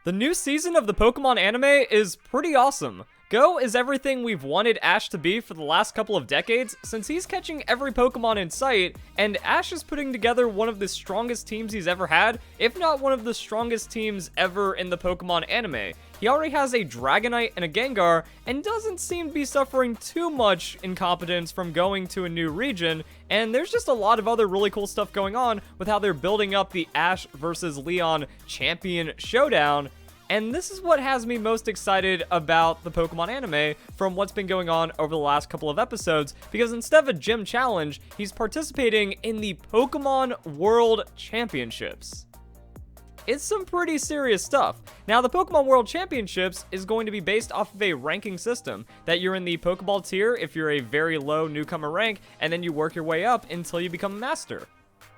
The new season of the Pokemon anime is pretty awesome. Go is everything we've wanted Ash to be for the last couple of decades, since he's catching every Pokemon in sight, and Ash is putting together one of the strongest teams he's ever had, if not one of the strongest teams ever in the Pokemon anime. He already has a Dragonite and a Gengar, and doesn't seem to be suffering too much incompetence from going to a new region, and there's just a lot of other really cool stuff going on with how they're building up the Ash versus Leon champion showdown. And this is what has me most excited about the Pokemon anime from what's been going on over the last couple of episodes, because instead of a gym challenge, he's participating in the Pokemon World Championships. It's some pretty serious stuff. Now, the Pokemon World Championships is going to be based off of a ranking system, that you're in the Pokeball tier if you're a very low newcomer rank, and then you work your way up until you become a master.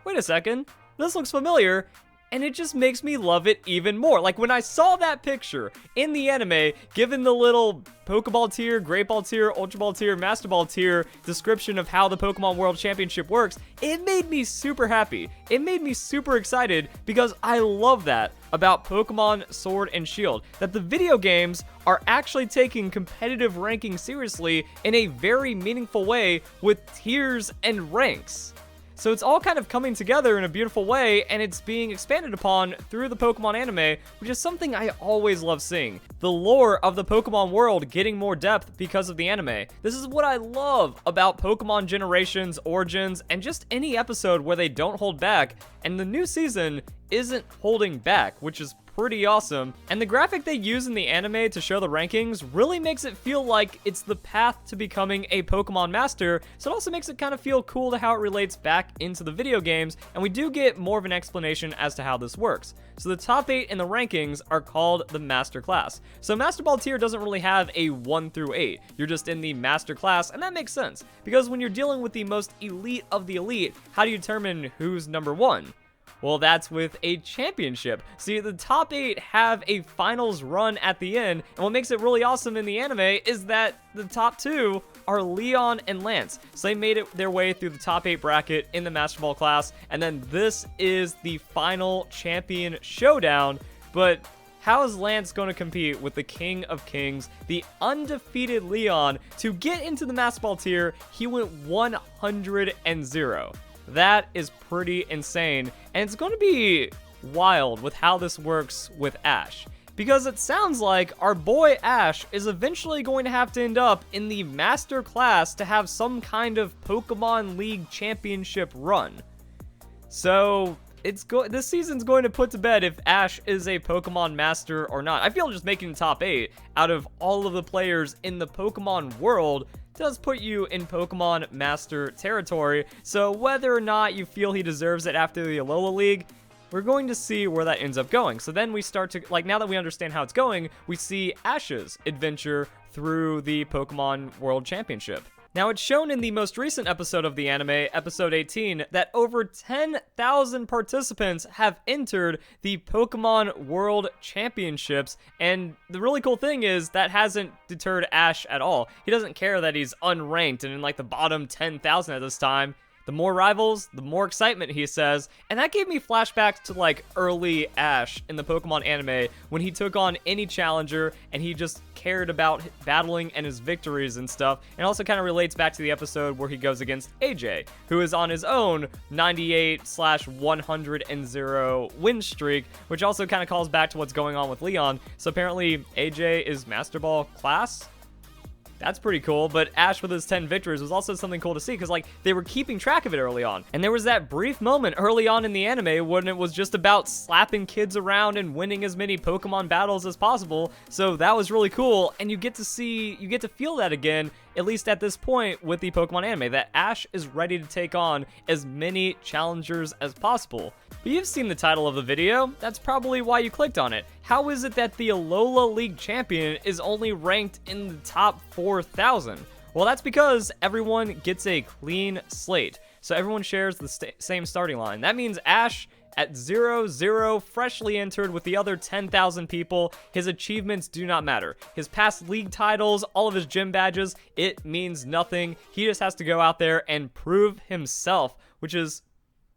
Wait a second, this looks familiar. And it just makes me love it even more. Like, when I saw that picture in the anime, given the little Pokeball tier, Great Ball tier, Ultra Ball tier, Master Ball tier description of how the Pokemon World Championship works, it made me super happy. It made me super excited because I love that about Pokemon Sword and Shield, that the video games are actually taking competitive ranking seriously in a very meaningful way with tiers and ranks. So it's all kind of coming together in a beautiful way, and it's being expanded upon through the Pokemon anime, which is something I always love seeing. The lore of the Pokemon world getting more depth because of the anime. This is what I love about Pokemon Generations, Origins, and just any episode where they don't hold back, and the new season isn't holding back, which is pretty awesome. And the graphic they use in the anime to show the rankings really makes it feel like it's the path to becoming a Pokemon master, so it also makes it kind of feel cool to how it relates back into the video games, and we do get more of an explanation as to how this works. So the top 8 in the rankings are called the Master Class. So Master Ball tier doesn't really have a 1 through 8. You're just in the Master Class, and that makes sense, because when you're dealing with the most elite of the elite, how do you determine who's number 1? Well, that's with a championship. See, the top 8 have a finals run at the end, and what makes it really awesome in the anime is that the top 2 are Leon and Lance. So they made it their way through the top 8 bracket in the Master Ball class, and then this is the final champion showdown. But how is Lance going to compete with the King of Kings, the undefeated Leon? To get into the Master Ball tier, he went 100-0. That is pretty insane, and it's going to be wild with how this works with Ash, because it sounds like our boy Ash is eventually going to have to end up in the Master Class to have some kind of Pokemon League Championship run. So this season's going to put to bed if Ash is a Pokemon Master or not. I feel just making the top 8 out of all of the players in the Pokemon world does put you in Pokemon Master territory, so whether or not you feel he deserves it after the Alola League, we're going to see where that ends up going. So then we start to, like, now that we understand how it's going, we see Ash's adventure through the Pokemon World Championship. Now, it's shown in the most recent episode of the anime, episode 18, that over 10,000 participants have entered the Pokemon World Championships, and the really cool thing is that hasn't deterred Ash at all. He doesn't care that he's unranked and in like the bottom 10,000 at this time. The more rivals, the more excitement, he says. And that gave me flashbacks to like early Ash in the Pokemon anime when he took on any challenger and he just cared about battling and his victories and stuff. And also kind of relates back to the episode where he goes against AJ, who is on his own 98/100-0 win streak, which also kind of calls back to what's going on with Leon. So apparently AJ is Master Ball class. That's pretty cool, but Ash with his 10 victories was also something cool to see, because like they were keeping track of it early on. And there was that brief moment early on in the anime when it was just about slapping kids around and winning as many Pokemon battles as possible. So that was really cool, and you get to feel that again, at least at this point with the Pokemon anime, that Ash is ready to take on as many challengers as possible. But you've seen the title of the video, that's probably why you clicked on it. How is it that the Alola League Champion is only ranked in the top 4,000? Well, that's because everyone gets a clean slate. So everyone shares the same starting line. That means Ash at 0-0, freshly entered with the other 10,000 people. His achievements do not matter. His past league titles, all of his gym badges, it means nothing. He just has to go out there and prove himself, which is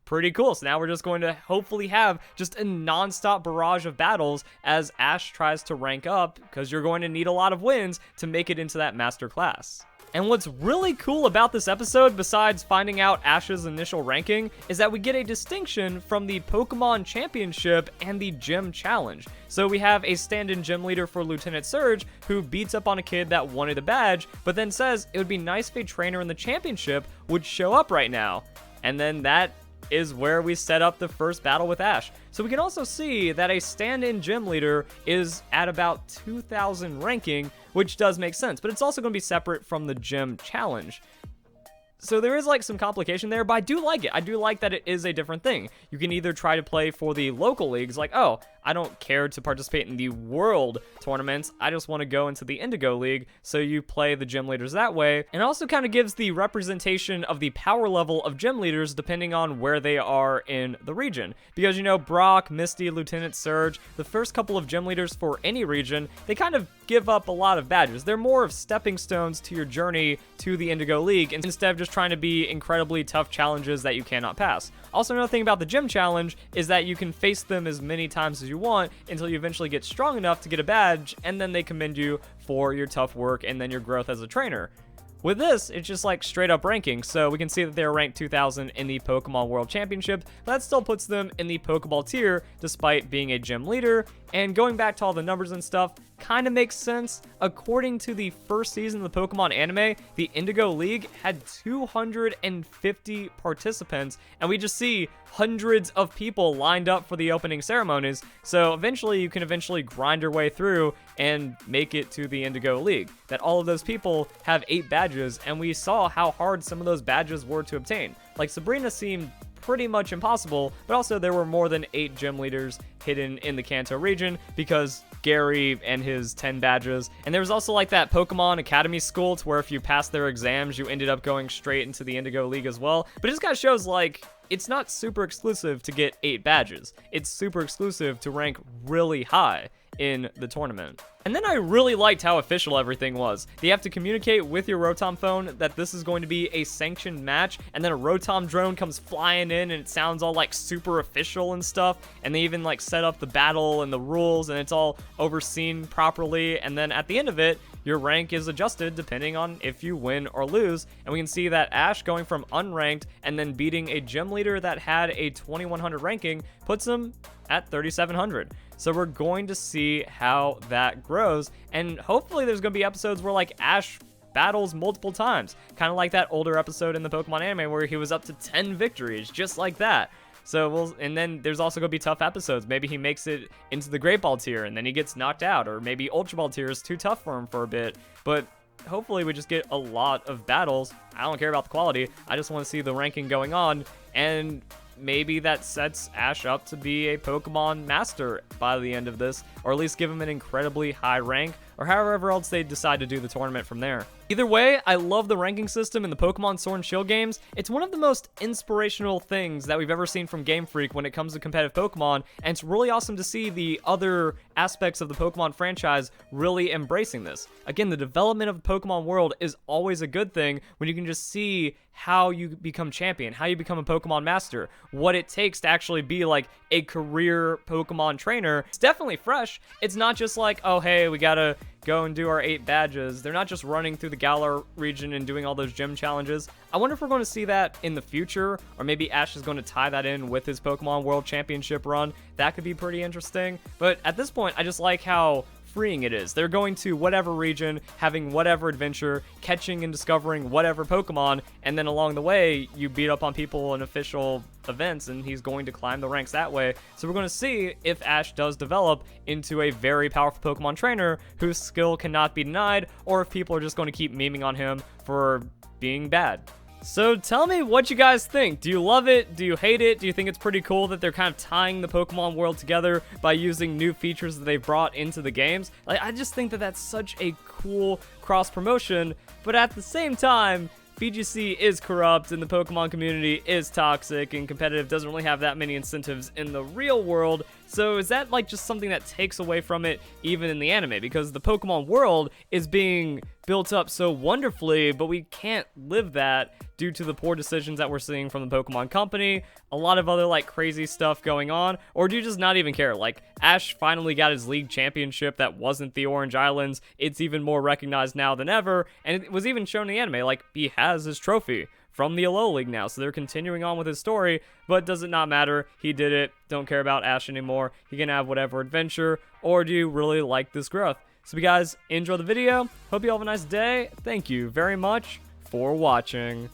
pretty cool. So now we're just going to hopefully have just a non-stop barrage of battles as Ash tries to rank up, because you're going to need a lot of wins to make it into that master class. And what's really cool about this episode, besides finding out Ash's initial ranking, is that we get a distinction from the Pokemon Championship and the Gym Challenge. So we have a stand-in gym leader for Lieutenant Surge who beats up on a kid that wanted a badge, but then says it would be nice if a trainer in the championship would show up right now. And then that is where we set up the first battle with Ash. So we can also see that a stand-in gym leader is at about 2,000 ranking, which does make sense, but it's also going to be separate from the gym challenge. So there is like some complication there, but I do like it. I do like that it is a different thing. You can either try to play for the local leagues, like, oh, I don't care to participate in the world tournaments, I just want to go into the Indigo League, so you play the gym leaders that way. And it also kind of gives the representation of the power level of gym leaders depending on where they are in the region. Because, you know, Brock, Misty, Lieutenant Surge, the first couple of gym leaders for any region, they kind of give up a lot of badges. They're more of stepping stones to your journey to the Indigo League, instead of just trying to be incredibly tough challenges that you cannot pass. Also, another thing about the gym challenge is that you can face them as many times as you want until you eventually get strong enough to get a badge, and then they commend you for your tough work and then your growth as a trainer. With this, it's just like straight up ranking, so we can see that they're ranked 2,000 in the Pokemon World Championship. That still puts them in the Pokeball tier, despite being a gym leader. And going back to all the numbers and stuff, kind of makes sense. According to the first season of the Pokemon anime, the Indigo League had 250 participants, and we just see hundreds of people lined up for the opening ceremonies. So eventually, you can grind your way through and make it to the Indigo League. That all of those people have 8 badges, and we saw how hard some of those badges were to obtain. Like, Sabrina seemed pretty much impossible, but also there were more than 8 gym leaders hidden in the Kanto region because Gary and his 10 badges. And there was also like that Pokemon Academy school to where if you passed their exams, you ended up going straight into the Indigo League as well. But it just kind of shows like it's not super exclusive to get 8 badges. It's super exclusive to rank really high in the tournament. And then I really liked how official everything was. You have to communicate with your Rotom phone that this is going to be a sanctioned match, and then a Rotom drone comes flying in and it sounds all like super official and stuff, and they even like set up the battle and the rules, and it's all overseen properly, and then at the end of it, your rank is adjusted depending on if you win or lose. And we can see that Ash going from unranked and then beating a gym leader that had a 2100 ranking puts him at 3700. So we're going to see how that grows, and hopefully there's going to be episodes where like Ash battles multiple times, kind of like that older episode in the Pokemon anime where he was up to 10 victories, just like that. So and then there's also going to be tough episodes. Maybe he makes it into the Great Ball tier and then he gets knocked out, or maybe Ultra Ball tier is too tough for him for a bit. But hopefully we just get a lot of battles. I don't care about the quality. I just want to see the ranking going on, and maybe that sets Ash up to be a Pokemon Master by the end of this, or at least give him an incredibly high rank, or however else they decide to do the tournament from there. Either way, I love the ranking system in the Pokemon Sword and Shield games. It's one of the most inspirational things that we've ever seen from Game Freak when it comes to competitive Pokemon, and it's really awesome to see the other aspects of the Pokemon franchise really embracing this. Again, the development of the Pokemon world is always a good thing when you can just see how you become champion, how you become a Pokemon Master, what it takes to actually be like a career Pokemon trainer. It's definitely fresh. It's not just like, oh hey, we gotta go and do our 8 badges. They're not just running through the Galar region and doing all those gym challenges. I wonder if we're going to see that in the future, or maybe Ash is going to tie that in with his Pokemon World Championship run. That could be pretty interesting. But at this point, I just like how freeing it is. They're going to whatever region, having whatever adventure, catching and discovering whatever Pokemon, and then along the way, you beat up on people in official events, and he's going to climb the ranks that way. So we're going to see if Ash does develop into a very powerful Pokemon trainer whose skill cannot be denied, or if people are just going to keep memeing on him for being bad. So tell me what you guys think. Do you love it? Do you hate it? Do you think it's pretty cool that they're kind of tying the Pokemon world together by using new features that they've brought into the games? Like, I just think that that's such a cool cross promotion, but at the same time, VGC is corrupt and the Pokemon community is toxic and competitive doesn't really have that many incentives in the real world. So is that like just something that takes away from it even in the anime? Because the Pokemon world is being built up so wonderfully, but we can't live that due to the poor decisions that we're seeing from the Pokemon Company, a lot of other like crazy stuff going on, or do you just not even care? Like, Ash finally got his league championship that wasn't the Orange Islands. It's even more recognized now than ever, and it was even shown in the anime, like, he has his trophy from the Alola League now, so they're continuing on with his story, but does it not matter? He did it. Don't care about Ash anymore. He can have whatever adventure, or do you really like this growth? So if you guys enjoy the video, hope you all have a nice day. Thank you very much for watching.